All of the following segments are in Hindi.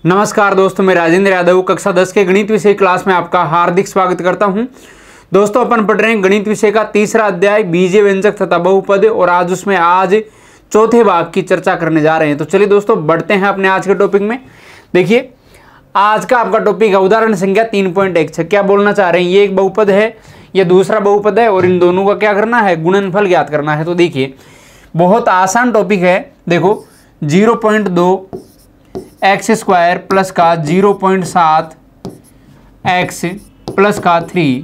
नमस्कार दोस्तों, मैं राजेंद्र यादव कक्षा 10 के गणित विषय क्लास में आपका हार्दिक स्वागत करता हूं। दोस्तों, अपन पढ़ रहे हैं गणित विषय का तीसरा अध्याय बीजीय व्यंजक तथा बहुपद, और आज चौथे भाग की चर्चा करने जा रहे हैं। तो चलिए दोस्तों, बढ़ते हैं अपने आज के टॉपिक में। देखिए, आज का आपका टॉपिक है उदाहरण संख्या 3.1। क्या बोलना चाह रहे हैं, ये एक बहुपद है, ये दूसरा बहुपद है, और इन दोनों का क्या करना है, गुणनफल ज्ञात करना है। तो देखिए, बहुत आसान टॉपिक है। देखो, 0.2 एक्स स्क्वायर प्लस का 0.7 एक्स प्लस का 3,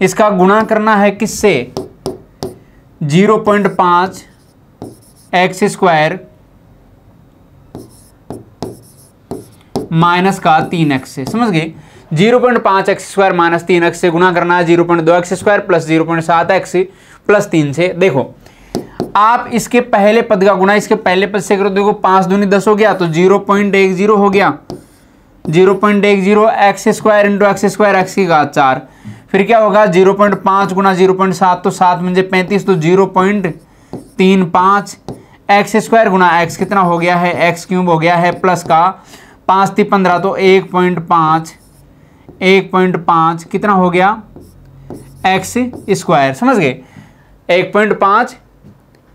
इसका गुणा करना है किससे, 0.5 एक्स स्क्वायर माइनस का 3x से। समझ गए, 0.5 एक्स स्क्वायर माइनस 3x से गुणा करना है 0.2 x square plus 0.7 x plus 3 से। देखो, आप इसके पहले पद का गुणा इसके पहले पद से करो। देखो, 5 दूनी 10 हो गया, तो 0.10 हो गया। 0.10 x square into x square x की घात 4। फिर क्या होगा, 0.5 गुणा 0.7, तो 7 मुझे 35, तो 0.35 एक्स स्क्वायर गुणा एक्स कितना हो गया है, एक्स क्यूब हो गया है, प्लस का 5 × 15, तो 1.5 कितना हो गया, एक्स स्क्वायर। समझ गए, 1.5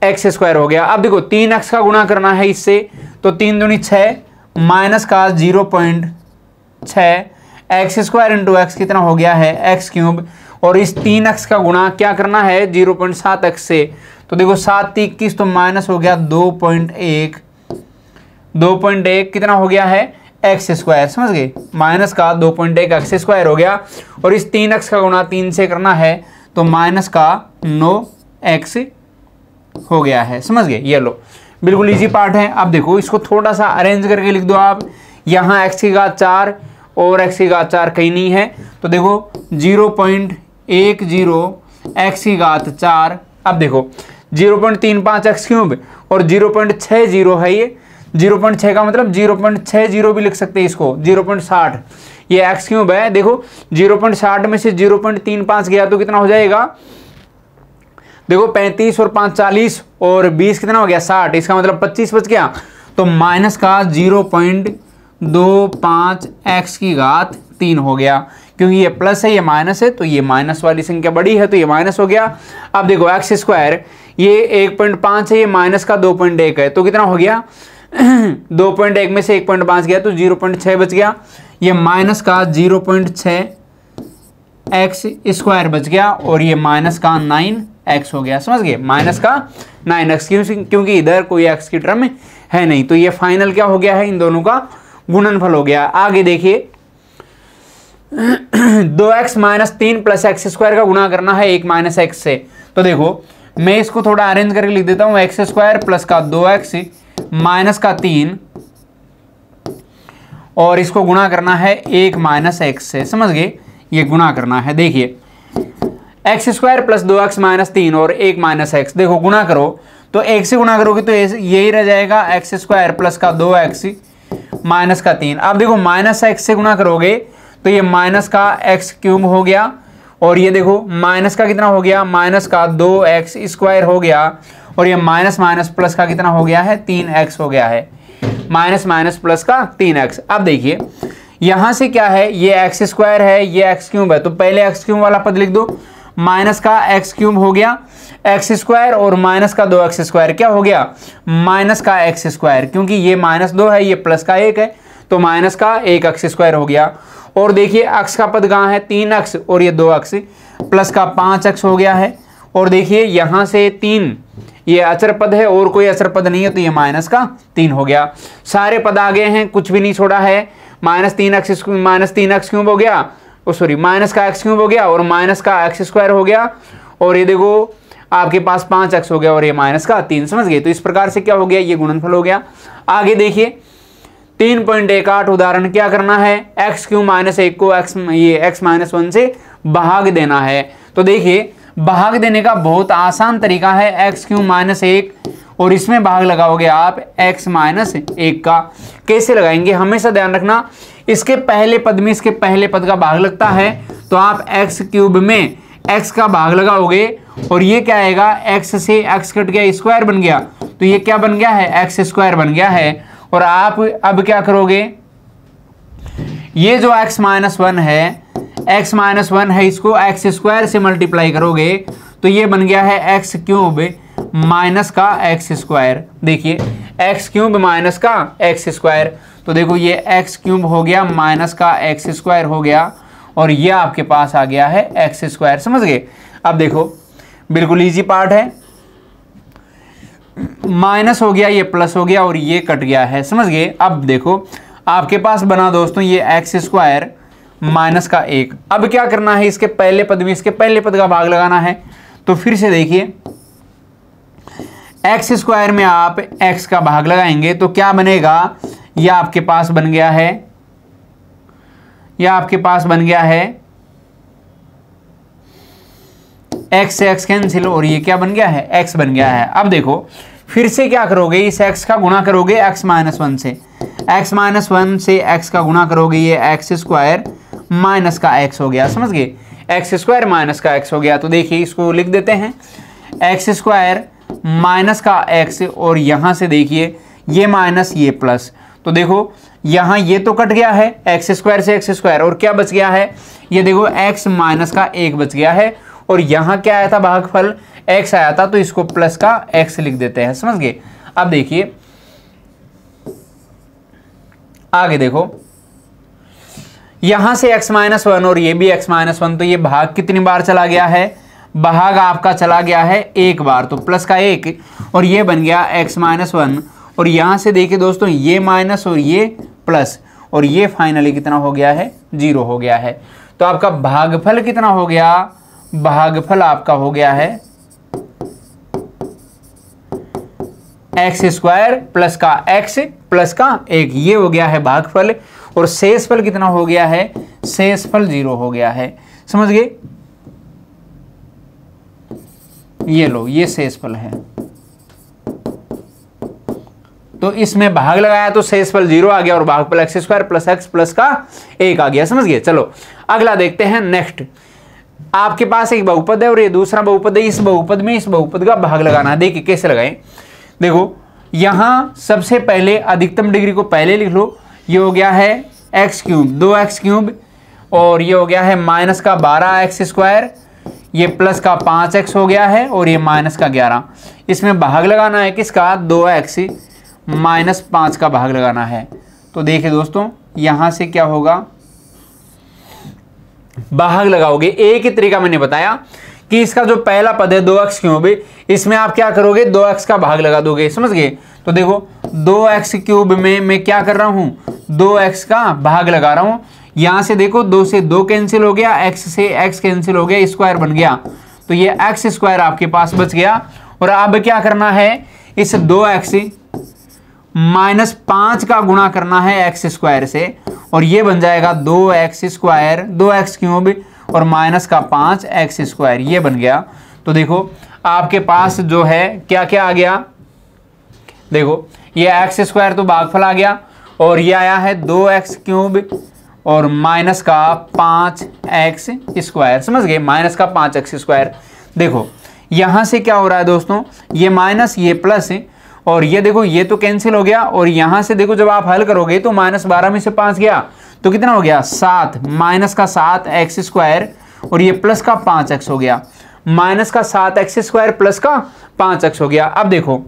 एक्स स्क्वायर हो गया। अब देखो, 3x का गुणा करना है इससे, तो 3 दूनी 6 माइनस का 0.6 एक्स स्क्वायर इंटू एक्स कितना हो गया है, एक्स क्यूब, और इस 3x का गुणा क्या करना है 0.7 एक्स से। तो देखो, 7 × 21, तो माइनस हो गया 2.1 कितना हो गया है, एक्स स्क्वायर। समझ गए, माइनस का 2.1 एक्स स्क्वायर हो गया, और इस 3x का गुणा 3 से करना है, तो माइनस का 9 एक्स हो गया है। समझ गए, ये लो, बिल्कुल इजी पार्ट है। अब देखो, इसको थोड़ा सा अरेंज करके लिख दो आप। यहाँ x की घात 4 और x की घात 4 कहीं नहीं है, तो देखो 0.10 x की घात 4। अब देखो, 0.35 एक्स क्यूब और 0.60 है ये। 0.6 का मतलब 0.60 भी लिख सकते हैं इसको, 0.60 ये एक्स क्यूब है। देखो, 0.60 में से 0.35 गया तो कितना हो जाएगा, देखो 35 और 5 40 और 20 कितना हो गया, 60। इसका मतलब 25 बच गया, तो माइनस का 0.25 एक्स की घात 3 हो गया। क्योंकि ये प्लस है, ये माइनस है, तो ये माइनस वाली संख्या बड़ी है, तो ये माइनस हो गया। अब देखो, एक्स स्क्वायर ये 1.5 है, ये माइनस का 2.1 है, तो कितना हो गया 2.1 में से 1.5 गया, तो 0.6 बच गया। ये माइनस का 0.6 एक्स स्क्वायर बच गया, और ये माइनस का 9 एक्स हो गया। समझ गए, माइनस का 9x, क्योंकि इधर कोई x की टर्म है नहीं, तो ये फाइनल क्या हो गया है, इन दोनों का गुणनफल हो गया। आगे देखिए, 2x minus 3 plus x square का गुणा करना है 1 माइनस एक्स से। तो देखो, मैं इसको थोड़ा अरेंज करके लिख देता हूँ, एक्स स्क्वायर प्लस का 2x माइनस का 3, और इसको गुणा करना है 1 माइनस एक्स से। समझ गए, ये गुणा करना है। देखिए, x square plus 2x minus 3 और 1 माइनस एक्स, देखो गुणा करो तो 1 से गुणा करोगे तो यही रह जाएगा, एक्स स्क्वायर प्लस का 2x माइनस का 3। अब देखो, माइनस एक्स से गुणा करोगे तो ये माइनस का एक्स क्यूब हो गया, और ये देखो माइनस का कितना हो गया, माइनस का 2x स्क्वायर हो गया, और ये माइनस माइनस प्लस का कितना हो गया है, 3x हो गया है। माइनस माइनस प्लस का 3x। अब देखिए, यहां से क्या है, ये एक्स स्क्वायर है, ये एक्स क्यूब है, तो पहले एक्स क्यूब वाला पद लिख दो। माइनस का एक्स क्यूब हो गया एक्स स्क्वायर, और माइनस का 2x स्क्वायर क्या हो गया, माइनस का एक्स स्क्वायर, क्योंकि ये -2 है, ये प्लस का 1 है, तो माइनस का 1 एक्स स्क्वायर हो गया। और देखिए, एक्स का पद कहाँ है, 3x, और ये 2x प्लस का 5x हो गया है। और देखिए, यहाँ से 3 ये अचर पद है और कोई अचर पद नहीं है, तो ये माइनस का 3 हो गया। सारे पद आ गए हैं, कुछ भी नहीं छोड़ा है। -3x क्यूब हो गया, सॉरी माइनस का एक्स क्यूब हो गया, और माइनस का एक्स स्क्वायर हो गया, और ये देखो आपके पास 5x हो गया, और ये माइनस का 3। समझ गए, तो इस प्रकार से क्या हो गया, ये गुणनफल हो गया। आगे देखिए, 3.18 उदाहरण, क्या करना है, एक्स क्यूब माइनस 1 को x माइनस 1 से भाग देना है। तो देखिए, भाग देने का बहुत आसान तरीका है, एक्स क्यूब माइनस 1 और इसमें भाग लगाओगे आप x माइनस 1 का। कैसे लगाएंगे, हमेशा ध्यान रखना, इसके पहले पद में इसके पहले पद का भाग लगता है, तो आप एक्स क्यूब में x का भाग लगाओगे, और ये क्या आएगा, x से x कट गया, स्क्वायर बन गया, तो ये क्या बन गया है, एक्स स्क्वायर बन गया है। और आप अब क्या करोगे, ये जो x माइनस वन है, x माइनस वन है, इसको एक्स स्क्वायर से मल्टीप्लाई करोगे तो ये बन गया है एक्स क्यूब माइनस का एक्स स्क्वायर। देखिए एक्स क्यूब माइनस का एक्स स्क्वायर, तो देखो ये एक्स क्यूब हो गया माइनस का एक्स स्क्वायर हो गया और ये आपके पास आ गया है एक्स स्क्वायर। समझ गए? अब देखो बिल्कुल इजी पार्ट है, माइनस हो गया, ये प्लस हो गया और ये कट गया है। समझ गए? अब देखो आपके पास बना दोस्तों ये एक्स स्क्वायर माइनस का एक। अब क्या करना है, इसके पहले पद में इसके पहले पद का भाग लगाना है। तो फिर से देखिए एक्स स्क्वायर में आप एक्स का भाग लगाएंगे तो क्या बनेगा, यह आपके पास बन गया है, यह आपके पास बन गया है एक्स से एक्स कैंसिल और ये क्या बन गया है, एक्स बन गया है। अब देखो फिर से क्या करोगे, इस एक्स का गुणा करोगे एक्स माइनस वन से, एक्स माइनस वन से एक्स का गुणा करोगे, ये एक्स स्क्वायर माइनस का एक्स हो गया। समझ गए? एक्स स्क्वायर माइनस का एक्स हो गया। तो देखिए इसको लिख देते हैं, एक्स स्क्वायर माइनस का एक्स और यहां से देखिए ये माइनस ये प्लस, तो देखो यहां ये तो कट गया है एक्स स्क्वायर से एक्स स्क्वायर और क्या बच गया है, ये देखो एक्स माइनस का एक बच गया है और यहां क्या आया था भागफल एक्स आया था, तो इसको प्लस का एक्स लिख देते हैं। समझ गए? अब देखिए आगे देखो, यहां से x माइनस वन और ये भी x माइनस वन, तो ये भाग कितनी बार चला गया है, भाग आपका चला गया है एक बार, तो प्लस का एक और ये बन गया x माइनस वन और यहां से देखिए दोस्तों ये माइनस और ये प्लस और ये फाइनली कितना हो गया है, 0 हो गया है। तो आपका भागफल कितना हो गया, भागफल आपका हो गया है एक्स स्क्वायर प्लस का एक्स प्लस का एक, ये हो गया है भागफल और शेषफल कितना हो गया है, शेषफल 0 हो गया है। समझ गए? ये लो ये शेषफल है, तो इसमें भाग लगाया तो शेषफल 0 आ गया और भागफल x square plus x plus का एक आ गया। समझ गए? चलो अगला देखते हैं। नेक्स्ट आपके पास एक बहुपद है और ये दूसरा बहुपद है, इस बहुपद में इस बहुपद का भाग लगाना है। देखिए कैसे लगाएं, देखो यहां सबसे पहले अधिकतम डिग्री को पहले लिख लो, ये हो गया है एक्स क्यूब 2x क्यूब और ये हो गया है माइनस का 12x स्क्वायर, ये प्लस का 5x हो गया है और ये माइनस का 11। इसमें भाग लगाना है किसका, 2x माइनस 5 का भाग लगाना है। तो देखिए दोस्तों यहां से क्या होगा, भाग लगाओगे एक ही तरीका मैंने बताया कि इसका जो पहला पद है 2x क्यूब, इसमें आप क्या करोगे, 2x का भाग लगा दोगे। समझ गए? तो देखो 2x क्यूब में मैं क्या कर रहा हूं, 2x का भाग लगा रहा हूं। यहां से देखो 2 से 2 कैंसिल हो गया, x से x कैंसिल हो गया, स्क्वायर बन गया, तो ये x स्क्वायर आपके पास बच गया। और अब क्या करना है, इस 2x माइनस 5 का गुणा करना है एक्स स्क्वायर से और ये बन जाएगा 2x स्क्वायर 2x क्यूब और माइनस का 5x स्क्वायर, ये बन गया। तो देखो आपके पास जो है क्या क्या आ गया, देखो ये एक्स स्क्वायर तो भागफल आ गया और ये आया है 2x क्यूब और माइनस का 5x स्क्वायर। समझ गए? माइनस का 5x स्क्वायर। देखो यहां से क्या हो रहा है दोस्तों, ये माइनस ये प्लस और ये देखो ये तो कैंसिल हो गया और यहां से देखो जब आप हल करोगे तो माइनस 12 में से 5 गया तो कितना हो गया, 7, माइनस का 7x स्क्वायर और ये प्लस का 5x हो गया, माइनस का 7x स्क्वायर प्लस का 5x हो गया। अब देखो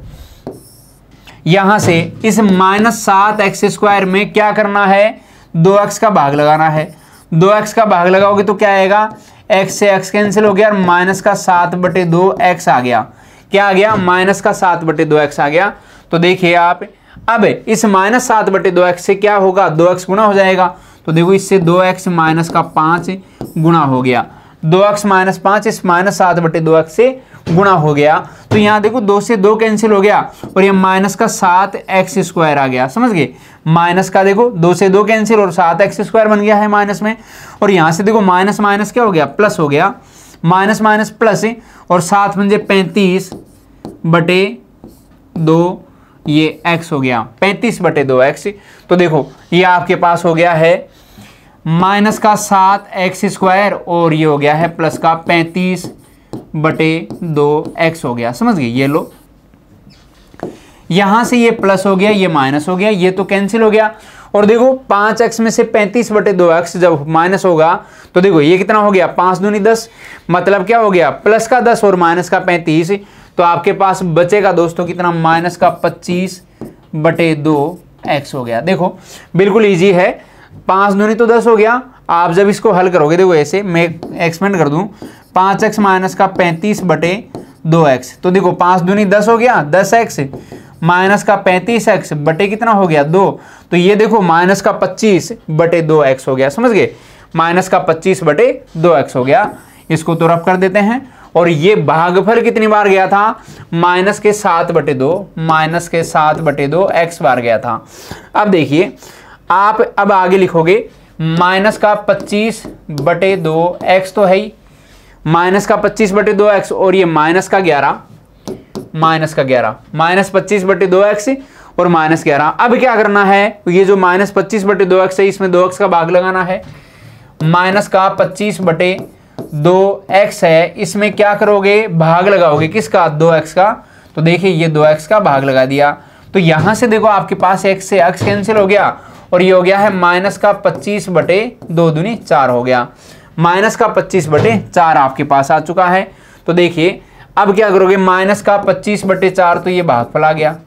यहां से इस माइनस 7x स्क्वायर में क्या करना है, 2x का भाग लगाना है। 2x का भाग लगाओगे तो क्या आएगा, x से x कैंसिल हो गया और माइनस का 7/2x आ गया। क्या आ गया, माइनस का 7/2x आ गया। तो देखिए आप अब इस माइनस 7/2x से क्या होगा, 2x गुणा हो जाएगा। तो देखो इससे 2x माइनस का 5 गुणा हो गया, 2x माइनस 5 इस माइनस 7/2x से गुणा हो गया। तो यहाँ देखो 2 से 2 कैंसिल हो गया और ये माइनस का 7x स्क्वायर आ गया। समझ गए? माइनस का देखो 2 से 2 कैंसिल और 7x स्क्वायर बन गया है माइनस में, और यहाँ से देखो माइनस माइनस क्या हो गया, प्लस हो गया, माइनस माइनस प्लस और 7 बन जाए 35/2, ये x हो गया 35/2x। तो देखो ये आपके पास हो गया है माइनस का 7x स्क्वायर और ये हो गया है प्लस का 35/2x हो गया। समझ गए? ये लो यहां से ये प्लस हो गया, ये माइनस हो गया, ये तो कैंसिल हो गया और देखो 5x में से 35/2x जब माइनस होगा तो देखो ये कितना हो गया, 5 दूनी 10, मतलब क्या हो गया, प्लस का 10 और माइनस का 35, तो आपके पास बचेगा दोस्तों कितना, माइनस का 25/2x हो गया। देखो बिल्कुल ईजी है, 5 दूनी तो 10 हो गया। आप जब इसको हल करोगे, देखो ऐसे मैं एक्सपेंड कर दूं, 5x माइनस का 35/2x, तो देखो 5 दूनी 10 हो गया, 10x माइनस का 35x बटे कितना हो गया, 2, तो ये देखो माइनस का 25/2x हो गया। समझ गए, माइनस का 25/2x हो गया। इसको तो रफ कर देते हैं। और ये भागफल कितनी बार गया था, माइनस के 7/2, माइनस के 7/2 x बार गया था। अब देखिए आप अब आगे लिखोगे माइनस का 25/2x तो है ही, माइनस का 25/2x और ये माइनस का 11, माइनस 25/2x और माइनस 11। अब क्या करना है, ये जो माइनस 25/2x है इसमें 2x का भाग लगाना है। माइनस का 25/2x है, इसमें क्या करोगे, भाग लगाओगे किसका, 2x का। तो देखिए ये 2x का भाग लगा दिया, तो यहां से देखो आपके पास x से x कैंसिल हो गया और ये हो गया है माइनस का 25/2 दूनी 4 हो गया। माइनस का 25/4 आपके पास आ चुका है। तो देखिए अब क्या करोगे, माइनस का 25/4 तो ये भागफल आ गया,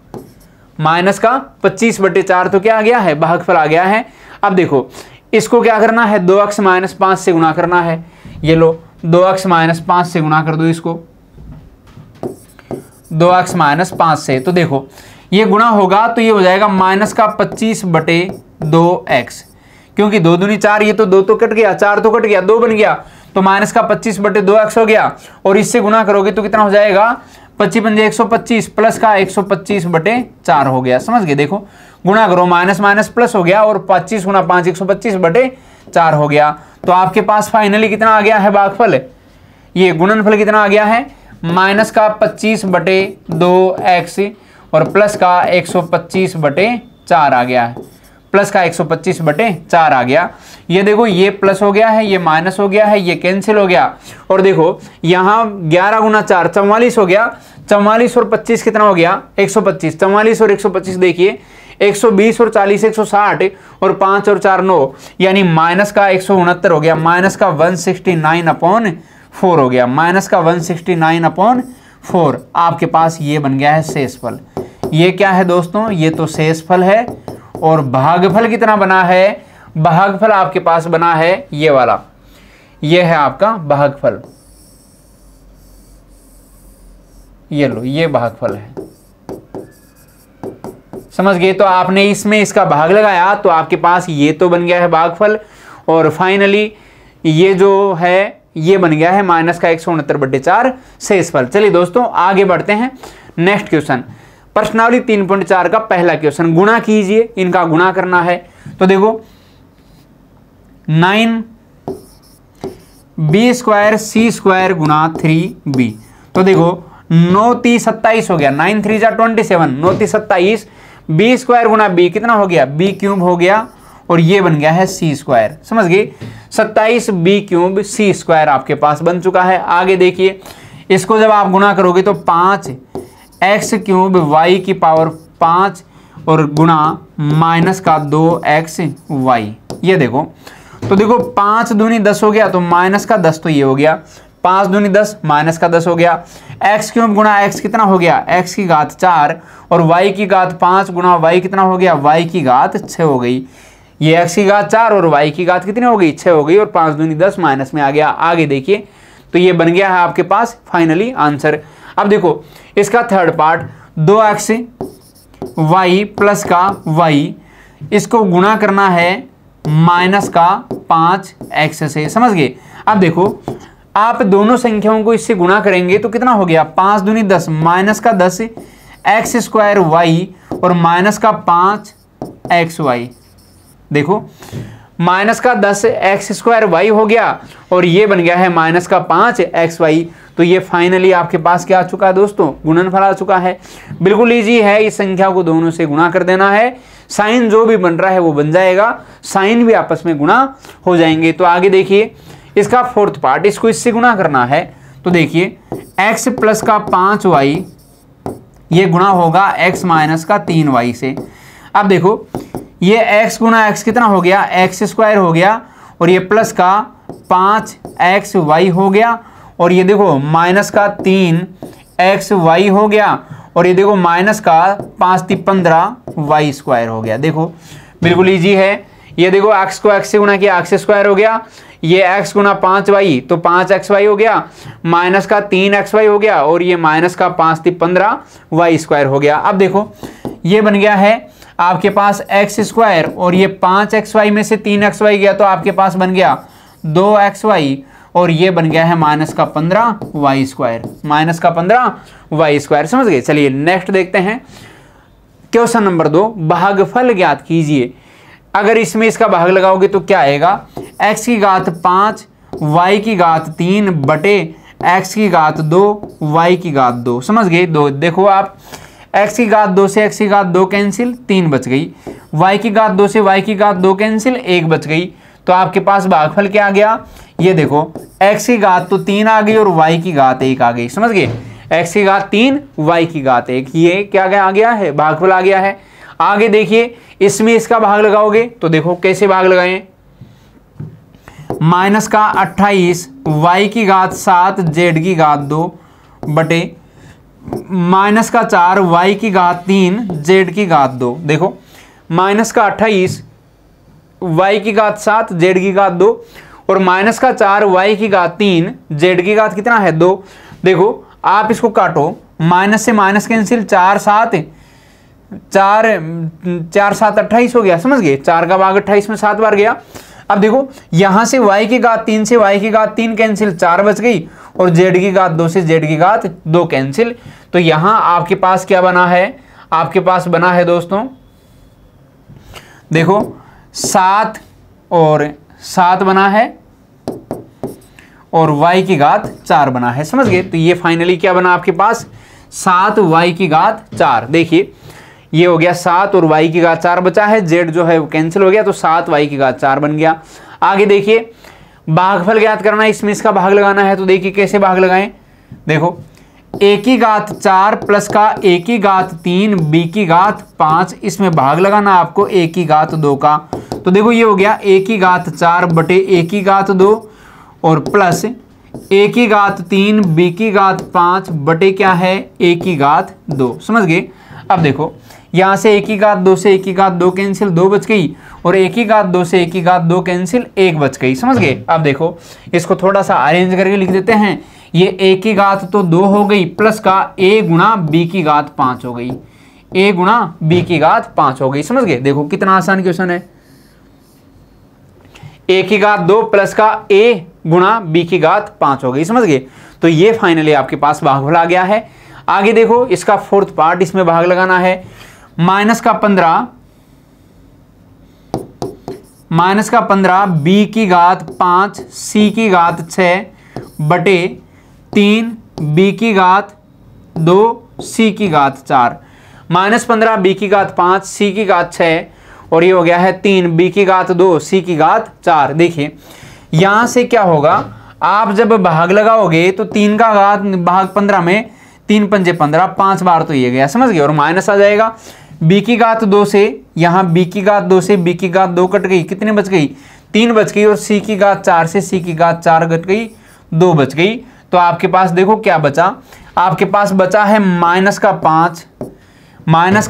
माइनस का 25/4 तो क्या आ गया है, भागफल आ गया है। अब देखो इसको क्या करना है, 2x माइनस 5 से गुणा करना है। ये लो 2x माइनस 5 से गुणा कर दो इसको, 2x माइनस 5 से, तो देखो ये गुणा होगा तो ये हो जाएगा माइनस का 25/2x, क्योंकि 2 दूनी 4, ये तो 2 तो कट गया, 4 तो कट गया, 2 बन गया, तो माइनस का 25/2x हो गया। और इससे गुणा करोगे तो कितना हो जाएगा, 25×125 प्लस का 125/4 हो गया। समझ गए, देखो गुणा करो, माइनस माइनस प्लस हो गया और 25 × 5 125/4 हो गया। तो आपके पास फाइनली कितना आ गया है भागफल, ये गुणनफल कितना आ गया है, माइनस का 25/2x और प्लस का 125/4 आ गया है, प्लस का 125/4 आ गया। ये देखो ये प्लस हो गया है, ये माइनस हो गया है, ये कैंसिल हो गया। और देखो यहाँ 11 × 4 44 हो गया, 44 और 25 कितना हो गया, 125, 44 और 125 देखिए 120 और 40 160 और 5 और 4 9, यानी माइनस का 169 हो गया, माइनस का 169/4 हो गया, माइनस का 169/4 आपके पास ये बन गया है शेषफल। ये क्या है दोस्तों, ये तो शेषफल है। और भागफल कितना बना है, भागफल आपके पास बना है ये वाला, ये है आपका भागफल, ये लो ये भागफल है। समझ गए, तो आपने इसमें इसका भाग लगाया तो आपके पास ये तो बन गया है भागफल, और फाइनली ये जो है ये बन गया है माइनस का 169/4 शेषफल। चलिए दोस्तों आगे बढ़ते हैं। नेक्स्ट क्वेश्चन, प्रश्नावली 3.4 का पहला क्वेश्चन, गुणा कीजिए, इनका गुणा करना है। तो देखो 9b² c² गुणा 3b, तो देखो 9 3 27 हो गया, 9 3 27, 9 3 27, b² गुणा b कितना हो गया, b³ हो गया, और ये बन गया है c²। समझ गए, 27 b³ c² आपके पास बन चुका है। आगे देखिए, इसको जब आप गुणा करोगे तो 5x³ y⁵ और गुणा माइनस का 2xy, ये देखो, तो देखो 5 दूनी 10 हो गया, तो माइनस का 10 तो ये हो गया, 5 दूनी 10 माइनस का 10 हो गया, x³ गुणा x कितना हो गया, x⁴ और y⁵5 गुणा y कितना हो गया, y⁴ 6 हो गई। ये x⁴ और y⁵ कितनी हो गई, 6 हो गई, और 5 दूनी 10 माइनस में आ गया। आगे देखिए, तो ये बन गया है आपके पास फाइनली आंसर। अब देखो इसका थर्ड पार्ट, 2xy प्लस का y, इसको गुणा करना है माइनस का 5x से। समझ गए, अब देखो आप दोनों संख्याओं को इससे गुणा करेंगे तो कितना हो गया, 5 दूनी 10 माइनस का 10 x² y और माइनस का 5xy। देखो माइनस का 10 x² y हो गया और ये बन गया है माइनस का 5xy। तो ये फाइनली आपके पास क्या आ चुका है दोस्तों, गुणनफल आ चुका है। बिल्कुल इजी है, इस संख्या को दोनों से गुणा कर देना है, साइन जो भी बन रहा है वो बन जाएगा, साइन भी आपस में गुणा हो जाएंगे। तो आगे देखिए, इसका फोर्थ पार्ट, इसको इससे गुणा करना है। तो देखिए x प्लस का 5y ये गुणा होगा x माइनस का 3y से। अब देखो ये x गुना x कितना हो गया, एक्स स्क्वायर हो गया, और ये प्लस का 5xy हो गया, और ये देखो माइनस का 3xy हो गया, और ये देखो माइनस का 5 × 15y स्क्वायर हो गया। देखो बिल्कुल इजी है। ये देखो x को x से गुना किया, x स्क्वायर हो गया, ये x गुना 5y तो 5xy हो गया, माइनस का 3xy हो गया, और ये माइनस का 5 × 15y स्क्वायर हो गया। अब देखो ये बन गया है आपके पास x स्क्वायर, और ये 5xy में से 3xy गया तो आपके पास बन गया 2xy, और ये बन गया है माइनस का 15y स्क्वायर, माइनस का 15y स्क्वायर। समझ गए। चलिए नेक्स्ट देखते हैं क्वेश्चन नंबर 2, भागफल ज्ञात कीजिए। अगर इसमें इसका भाग लगाओगे तो क्या आएगा, x की घात 5 y की घात 3 बटे x की घात 2 y की घात 2। समझ गए। दो देखो आप, x की घात 2 से x की घात 2 कैंसिल, 3 बच गई, y की घात 2 से y की घात 2 कैंसिल, 1 बच गई। तो आपके पास भागफल क्या आ गया, ये देखो x की घात तो 3 आ गई और y की घात 1 आ गई। समझ गए। x की घात 3 y की घात 1, ये क्या आ गया है, भागफल आ गया है। आगे देखिए इसमें इसका भाग लगाओगे तो देखो कैसे भाग लगाएं, माइनस का 28 y की घात 7 z की घात 2 बटे माइनस का 4 y की घात 3 z की घात 2। देखो माइनस का 28 y की घात 7 z की घात 2 और माइनस का 4 y की घात 3 z की घात कितना है 2। देखो आप इसको काटो, माइनस से माइनस कैंसिल, 4 7 28 हो गया। समझ गए। 4 का भाग 28 में 7 बार गया। अब देखो यहां से y की घात 3 से y की घात 3 कैंसिल, 4 बच गई, और z की घात 2 से z की घात 2 कैंसिल। तो यहां आपके पास क्या बना है, आपके पास बना है दोस्तों, देखो 7 और 7 बना है, और y की घात 4 बना है। समझ गए। तो ये फाइनली क्या बना आपके पास, 7y की घात 4। देखिए ये हो गया 7 और y की घात 4 बचा है, z जो है वो कैंसिल हो गया, तो 7y की घात 4 बन गया। आगे देखिए भागफल ज्ञात करना है, इसमें इसका भाग लगाना है। तो देखिए कैसे भाग लगाएं, देखो a की घात 4 प्लस का a की घात 3 b की घात 5, इसमें भाग लगाना आपको a की घात 2 का। तो देखो ये हो गया a की घात 4 बटे a की घात 2 और प्लस a की घात 3 b की घात 5 बटे क्या है a की घात 2। समझ गए। अब देखो यहां से a की घात 2 से a की घात 2 कैंसिल, 2 बच गई, और a की घात 2 से a की घात 2 कैंसिल, 1 बच गई। समझ गए। अब देखो इसको थोड़ा सा अरेंज करके लिख देते हैं। ये a की घात तो 2 हो गई, प्लस का a गुणा b की घात 5 हो गई, a गुणा b की घात 5 हो गई। समझ गए। देखो कितना आसान क्वेश्चन है, a की घात 2 प्लस का a गुणा b की घात 5 हो गई। समझ गए। तो ये फाइनली आपके पास भागफल आ गया है। आगे देखो इसका फोर्थ पार्ट, इसमें भाग लगाना है, माइनस का 15 b की घात 5 c की घात 6 बटे 3 b की घात 2 c की घात 4, माइनस 15 b की घात 5 c की घात 6, और ये हो गया है 3 b की घात 2 c की घात 4। देखिए यहां से क्या होगा, आप जब भाग लगाओगे तो 3 का घात भाग 15 में 3 पंजे 15, 5 बार तो ये गया। समझ गए। और माइनस आ जाएगा b की घात 2 से, यहाँ b की घात 2 से b की घात 2 कट गई, कितने बच गई, 3 बच गई, और c की घात 4 से c की घात 4 कट गई, 2 बच गई। तो आपके पास देखो क्या बचा, आपके पास बचा है माइनस का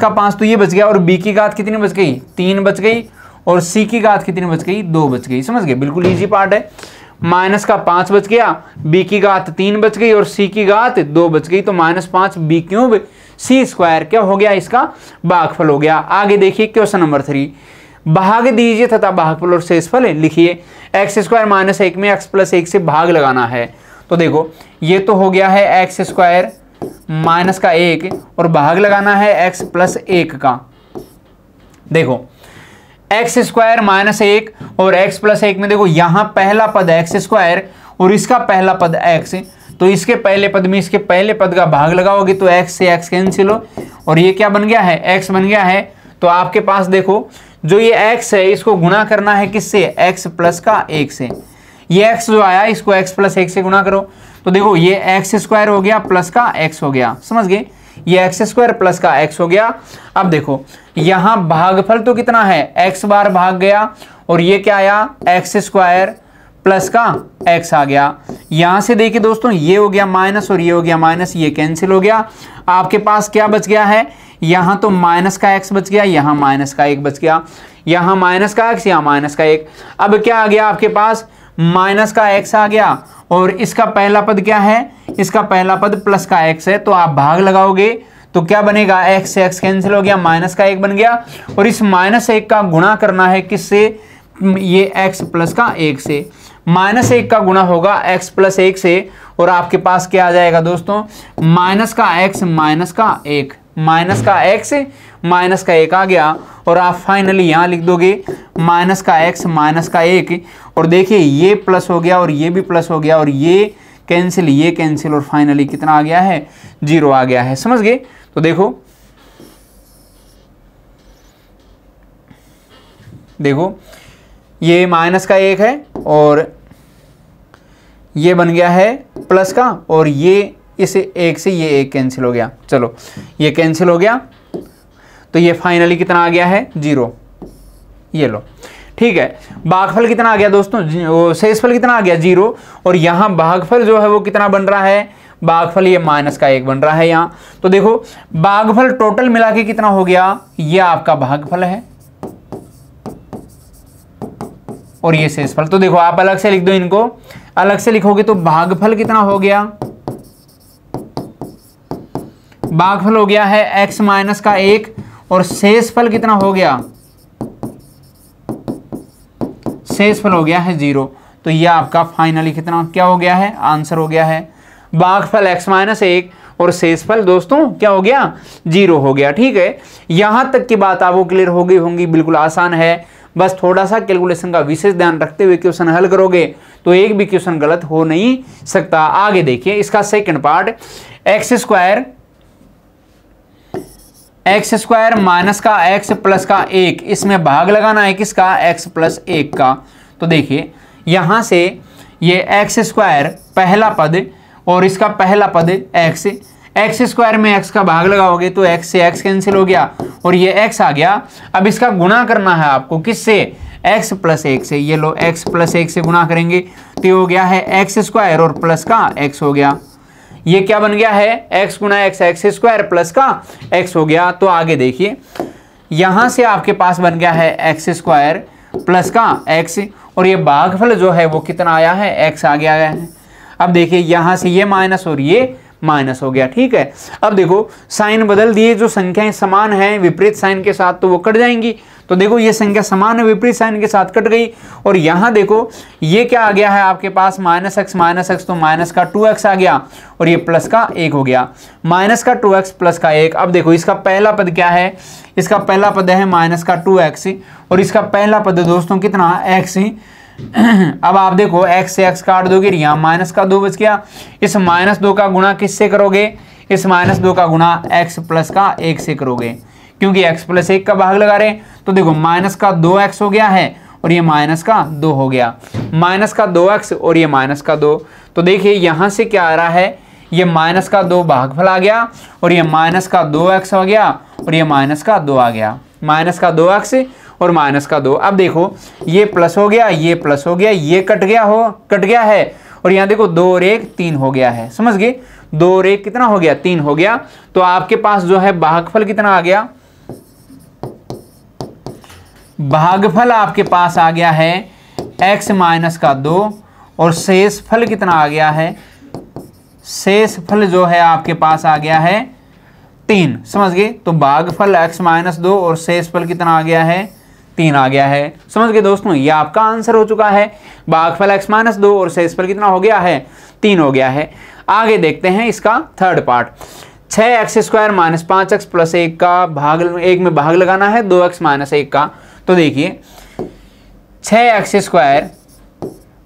5, तो ये बच गया, और b की घात कितनी बच गई, 3 बच गई, और c की घात कितनी बच गई, 2 बच गई। समझ गए। बिल्कुल इजी पार्ट है। माइनस का 5 बच गया, b की घात 3 बच गई, और c की घात 2 बच गई, तो -5 b क्यूब c स्क्वायर क्या हो गया, इसका भागफल हो गया। आगे देखिए क्वेश्चन नंबर 3, भाग दीजिए तथा भागफल और शेषफल लिखिए। x स्क्वायर माइनस 1 में x प्लस 1 से भाग लगाना है। तो देखो ये तो हो गया है x स्क्वायर माइनस का 1, और भाग लगाना है x प्लस 1 का। देखो x स्क्वायर माइनस 1 और x प्लस 1 में देखो यहाँ पहला पद x स्क्वायर और इसका पहला पद x, तो इसके पहले पद में इसके पहले पद का भाग लगाओगे तो x से x कैंसिल हो, और ये क्या बन गया है, x बन गया है। तो आपके पास देखो जो ये x है इसको गुणा करना है किससे, x प्लस का 1 से। ये x जो आया इसको x प्लस 1 से गुणा करो, तो देखो ये x स्क्वायर हो गया प्लस का x हो गया। समझ गए। ये एक्स स्क्वायर प्लस का एक्स हो गया। अब देखो यहां भागफल तो कितना है, एक्स बार भाग गया और ये क्या आया, एक्स स्क्वायर प्लस का एक्स आ गया। यहां से देखिए दोस्तों ये हो गया माइनस और ये हो गया माइनस, ये कैंसिल हो गया। आपके पास क्या बच गया है, यहां तो माइनस का एक्स बच गया, यहां माइनस का एक बच गया, यहां माइनस का एक्स, यहां माइनस का एक। अब क्या आ गया आपके पास, माइनस का एक्स आ गया और इसका पहला पद क्या है, इसका पहला पद प्लस का एक्स है, तो आप भाग लगाओगे तो क्या बनेगा, एक्स से एक्स कैंसिल हो गया, माइनस का एक बन गया और इस माइनस एक का गुणा करना है किससे, ये एक्स प्लस का एक से। माइनस एक का गुणा होगा एक्स प्लस एक से और आपके पास क्या आ जाएगा दोस्तों, माइनस का एक्स माइनस का एक, माइनस का एक्स माइनस का एक आ गया और आप फाइनली यहां लिख दोगे माइनस का एक्स माइनस का एक। और देखिए ये प्लस हो गया और ये भी प्लस हो गया और ये कैंसिल और फाइनली कितना आ गया है, 0 आ गया है। समझ गए? तो देखो ये माइनस का एक है और ये बन गया है प्लस का और ये इस एक से ये एक कैंसिल हो गया, चलो ये कैंसिल हो गया तो ये फाइनली कितना आ गया है, 0। ये लो, ठीक है। भागफल कितना आ गया दोस्तों, शेषफल कितना आ गया, 0। और यहाँ भागफल जो है वो कितना बन रहा है, भागफल ये माइनस का एक बन रहा है यहाँ। तो देखो भागफल टोटल मिला के कितना हो गया, ये आपका भागफल है और ये शेषफल। तो देखो आप अलग से लिख दो, इनको अलग से लिखोगे तो भागफल कितना हो गया, भागफल हो गया है x माइनस का एक और शेषफल कितना हो गया, शेषफल हो गया है 0। तो ये आपका फाइनली कितना क्या हो गया है, आंसर हो गया है भागफल x माइनस एक और शेषफल दोस्तों क्या हो गया, 0 हो गया। ठीक है, यहां तक की बात आपको क्लियर हो गई होंगी, बिल्कुल आसान है। बस थोड़ा सा कैलकुलेशन का विशेष ध्यान रखते हुए क्वेश्चन हल करोगे तो एक भी क्वेश्चन गलत हो नहीं सकता। आगे देखिए इसका second part, x square minus का एक्स प्लस का एक, इसमें भाग लगाना है किसका, एक्स प्लस एक का। तो देखिए यहां से ये एक्स स्क्वायर पहला पद और इसका पहला पद एक्स, एक्स स्क्वायर में एक्स का भाग लगाओगे तो एक्स से एक्स कैंसिल हो गया और ये एक्स आ गया। अब इसका गुणा करना है आपको किससे, एक्स प्लस एक से। ये लो एक्स प्लस एक से गुणा करेंगे तो ये हो गया है एक्स स्क्वायर और प्लस का एक्स हो गया। ये क्या बन गया है, एक्स गुणा एक्स, एक्स स्क्वायर प्लस का एक्स हो गया। तो आगे देखिए यहां से आपके पास बन गया है एक्स स्क्वायर प्लस का एक्स और ये भागफल जो है वो कितना आया है, एक्स आ गया है। अब देखिए यहां से ये माइनस और ये माइनस हो गया। ठीक है, अब देखो साइन बदल दिए, जो संख्याएं समान हैं विपरीत साइन के साथ तो वो कट जाएंगी। तो देखो ये संख्या समान है विपरीत साइन के साथ कट गई और यहां देखो ये क्या आ गया है आपके पास, माइनस एक्स तो माइनस का 2x आ गया और ये प्लस का 1 हो गया, माइनस का 2x प्लस का 1। अब देखो इसका पहला पद क्या है, इसका पहला पद है माइनस का 2x और इसका पहला पद दोस्तों कितना, x। अब आप देखो x से x काट दोगे, यहाँ माइनस का 2 बच गया। इस माइनस 2 का गुणा किससे करोगे, इस माइनस 2 का गुणा x प्लस का 1 से करोगे, क्योंकि x प्लस 1 का भाग लगा रहे। तो देखो माइनस का 2x हो गया है और ये माइनस का 2 हो गया, माइनस का 2x और ये माइनस का 2। तो देखिए यहां से क्या आ रहा है, ये माइनस का 2 भागफल आ गया और ये माइनस का 2x हो गया और ये माइनस का 2 आ गया, माइनस का 2x और माइनस का 2। अब देखो ये प्लस हो गया, ये प्लस हो गया, ये कट गया है और यहाँ देखो 2 और 1 3 हो गया है। समझ गए, 2 और 1 कितना हो गया, 3 हो गया। तो आपके पास जो है भागफल कितना आ गया, भागफल आपके पास आ गया है x माइनस का 2 और शेषफल कितना आ गया है, शेषफल जो है आपके पास आ गया है 3। समझ गए, तो भागफल x माइनस 2 और शेषफल कितना आ गया है, 3 आ गया है। समझ गए दोस्तों, ये आपका आंसर हो चुका है, भागफल x माइनस 2 और शेषफल कितना हो गया है, 3 हो गया है। आगे देखते हैं इसका third part, 6x square minus 5x plus 1 का भाग, एक में भाग लगाना है 2x माइनस 1 का। तो देखिए 6x स्क्वायर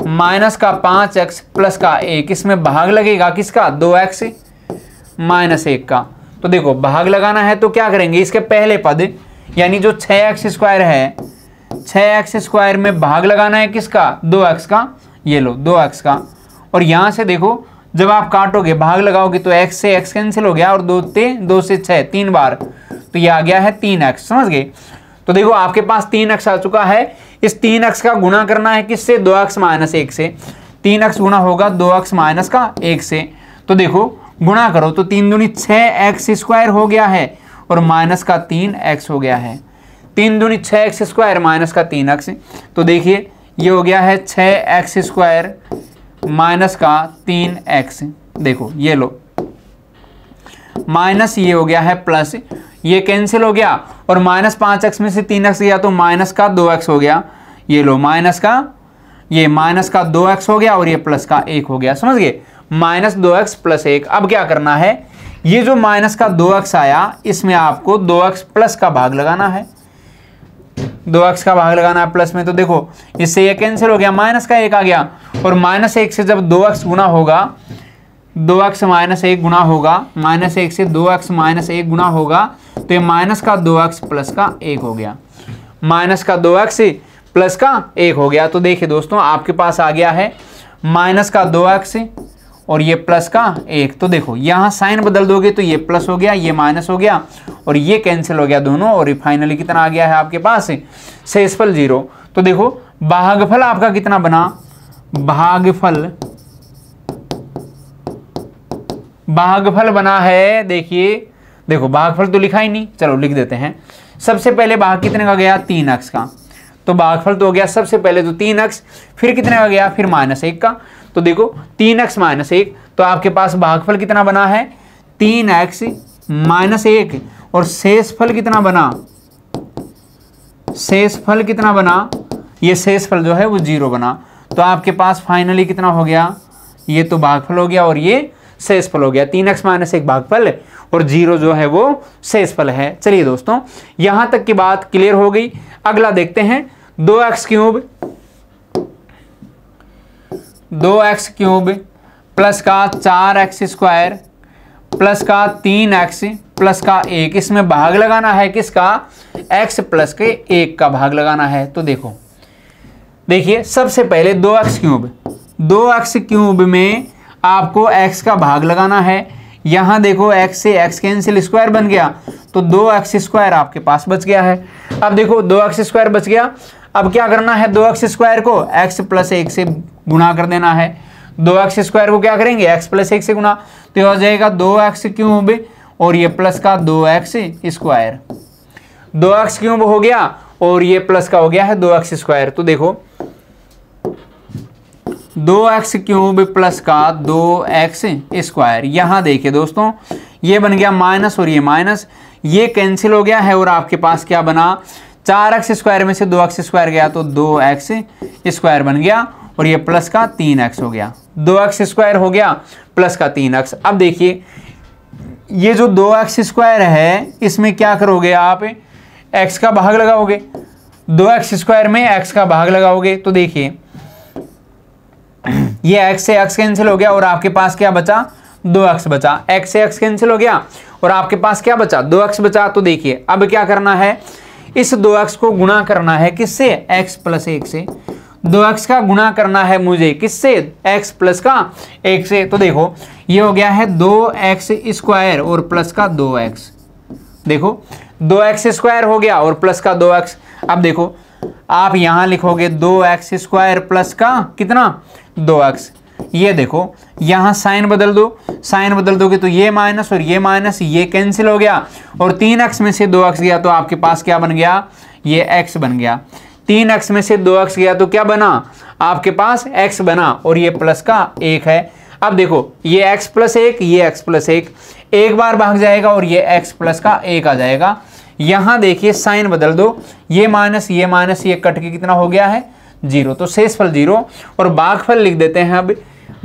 माइनस का 5x प्लस का 1, इसमें भाग लगेगा किसका, 2x माइनस 1 का। तो देखो भाग लगाना है तो क्या करेंगे, इसके पहले पद यानी जो 6x स्क्वायर है, 6x स्क्वायर में भाग लगाना है किसका, 2x का। ये लो 2x का और यहां से देखो जब आप काटोगे भाग लगाओगे तो x से x कैंसिल हो गया और 2 से 6 3 बार, तो ये आ गया है 3x। समझ गए? तो देखो आपके पास 3x आ चुका है। इस 3x का गुणा करना है किससे? 2x माइनस 1 से। 3x गुणा होगा 2x माइनस का 1 से। तो देखो गुणा करो तो 3 दूनी 6x स्क्वायर हो गया है और माइनस का 3x हो गया है। 3 दूनी 6x स्क्वायर माइनस का 3x। तो देखिए ये हो गया है 6x स्क्वायर माइनस का 3x। देखो ये लो माइनस, ये हो गया है प्लस, ये कैंसिल हो गया और माइनस 5x में से 3x गया तो माइनस का 2x हो गया। ये लो माइनस का 2x हो गया और ये प्लस का 1 हो गया। समझ गए? Minus 2x plus 1। अब क्या करना है, ये जो माइनस का 2x आया इसमें आपको 2x प्लस का भाग लगाना है। 2x का भाग लगाना है प्लस में, तो देखो इससे ये कैंसिल हो गया, माइनस का 1 आ गया और माइनस 1 से जब 2x गुना होगा, 2x माइनस 1 गुना होगा, माइनस 1 से 2x माइनस 1 गुना होगा तो ये माइनस का 2x प्लस का 1 हो गया। माइनस का 2x प्लस का 1 हो गया। तो देखिए दोस्तों आपके पास आ गया है माइनस का 2x और ये प्लस का 1। तो देखो यहाँ साइन बदल दोगे तो ये प्लस हो गया, ये माइनस हो गया और ये कैंसिल हो गया दोनों, और फाइनली कितना आ गया है आपके पास? शेषफल 0। तो देखो भागफल आपका कितना बना? भागफल बना है, देखिए देखो भागफल तो लिखा ही नहीं, चलो लिख देते हैं। सबसे पहले भाग कितने का गया? 3x का। तो भागफल तो हो गया सबसे पहले तो 3x, फिर कितने का गया? फिर माइनस 1 का। तो देखो 3x माइनस 1, तो आपके पास भागफल कितना बना है? 3x minus 1। और शेषफल कितना बना? शेषफल कितना बना? ये शेषफल जो है वो 0 बना। तो आपके पास फाइनली कितना हो गया? ये तो भागफल हो गया और ये शेषफल हो गया। 3x माइनस 1 भागफल और 0 जो है वो शेषफल है। चलिए दोस्तों यहां तक की बात क्लियर हो गई। अगला देखते हैं 2x क्यूब प्लस का 4x स्क्वायर प्लस का 3x प्लस का 1। इसमें भाग लगाना है किसका? x प्लस के 1 का भाग लगाना है। तो देखिए सबसे पहले 2x क्यूब में आपको x का भाग लगाना है। यहां देखो x से x कैंसिल, स्क्वायर बन गया तो 2x स्क्वायर आपके पास बच गया है। अब देखो 2x स्क्वायर बच गया, अब क्या करना है? 2x स्क्वायर को x प्लस 1 से गुणा कर देना है। 2x स्क्वायर को क्या करेंगे? x प्लस 1 से गुणा, तो हो जाएगा 2x क्यूब और ये प्लस का 2x स्क्वायर। 2x क्यूब हो गया और ये प्लस का हो गया है 2x स्क्वायर। तो देखो 2x क्यूब प्लस का 2x स्क्वायर। यहां देखिए दोस्तों ये बन गया माइनस और ये माइनस, ये कैंसिल हो गया है और आपके पास क्या बना? 4x स्क्वायर में से 2x स्क्वायर गया तो 2x स्क्वायर बन गया और ये प्लस का 3x हो गया। 2x स्क्वायर हो गया प्लस का 3x। अब देखिए ये जो 2x स्क्वायर है इसमें क्या करोगे आप? x का भाग लगाओगे। 2x स्क्वायर में x का भाग लगाओगे तो देखिए ये x से x कैंसिल हो गया और आपके पास क्या बचा? 2x बचा। x से x कैंसिल हो गया और आपके पास क्या बचा? 2x बचा। तो देखिए अब क्या करना है? इस 2x को गुणा करना है किससे? x प्लस 1 से। 2x का गुणा करना है मुझे किससे? x प्लस का 1 से। तो देखो ये हो गया है 2x स्क्वायर और प्लस का 2x। देखो 2x स्क्वायर हो गया और प्लस का 2x। अब देखो आप यहां लिखोगे 2x स्क्वायर प्लस का कितना? 2x। ये देखो यहां साइन बदल दो, साइन बदल दोगे तो ये माइनस और ये माइनस, ये कैंसिल हो गया और 3x में से 2x गया तो आपके पास क्या बन गया? ये x बन गया। 3x में से 2x गया तो क्या बना? आपके पास x बना और ये प्लस का 1 है। अब देखो ये x प्लस 1, ये x प्लस 1, एक बार भाग जाएगा और ये x प्लस का 1 आ जाएगा। यहां देखिए साइन बदल दो, ये माइनस ये कट के कितना हो गया है? 0। तो शेषफल 0 और भागफल लिख देते हैं। अब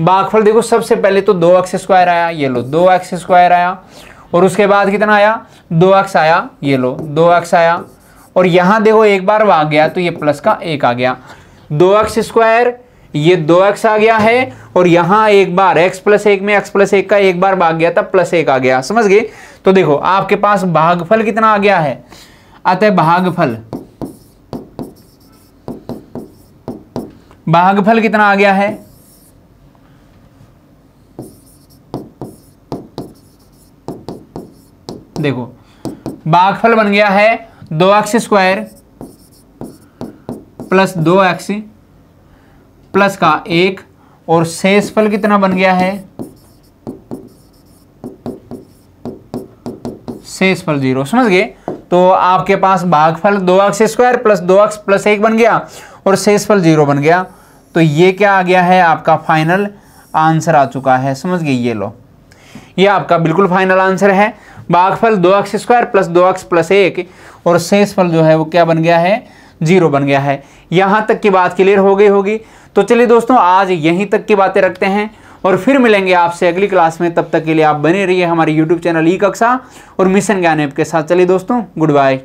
भागफल देखो सबसे पहले तो 2x स्क्वायर आया, ये लो 2x स्क्वायर आया और उसके बाद कितना आया? 2x आया, ये लो 2x आया और यहां देखो एक बार भाग गया तो ये प्लस का 1 आ गया। 2x स्क्वायर, ये 2x आ गया है और यहां एक बार x प्लस 1 में x प्लस 1 का एक बार भाग गया तब प्लस 1 आ गया। समझ गए? तो देखो आपके पास भागफल कितना आ गया है? अतः भागफल कितना आ गया है? भागफल बन गया है 2x² प्लस 2x प्लस का 1 और शेषफल कितना बन गया है, शेषफल 0। समझ गए? तो आपके पास भागफल 2x² प्लस 2x प्लस 1 बन गया और शेषफल 0 बन गया। तो ये क्या आ गया है, आपका फाइनल आंसर आ चुका है। समझ गए? ये लो, ये आपका बिल्कुल फाइनल आंसर है। भागफल 2x² प्लस 2x प्लस 1 और शेषफल जो है वो क्या बन गया है, 0 बन गया है। यहां तक की बात क्लियर हो गई होगी। तो चलिए दोस्तों, आज यहीं तक की बातें रखते हैं और फिर मिलेंगे आपसे अगली क्लास में। तब तक के लिए आप बने रहिए हमारे YouTube चैनल ई कक्षा और मिशन ज्ञान ऐप के साथ। चलिए दोस्तों, गुड बाय।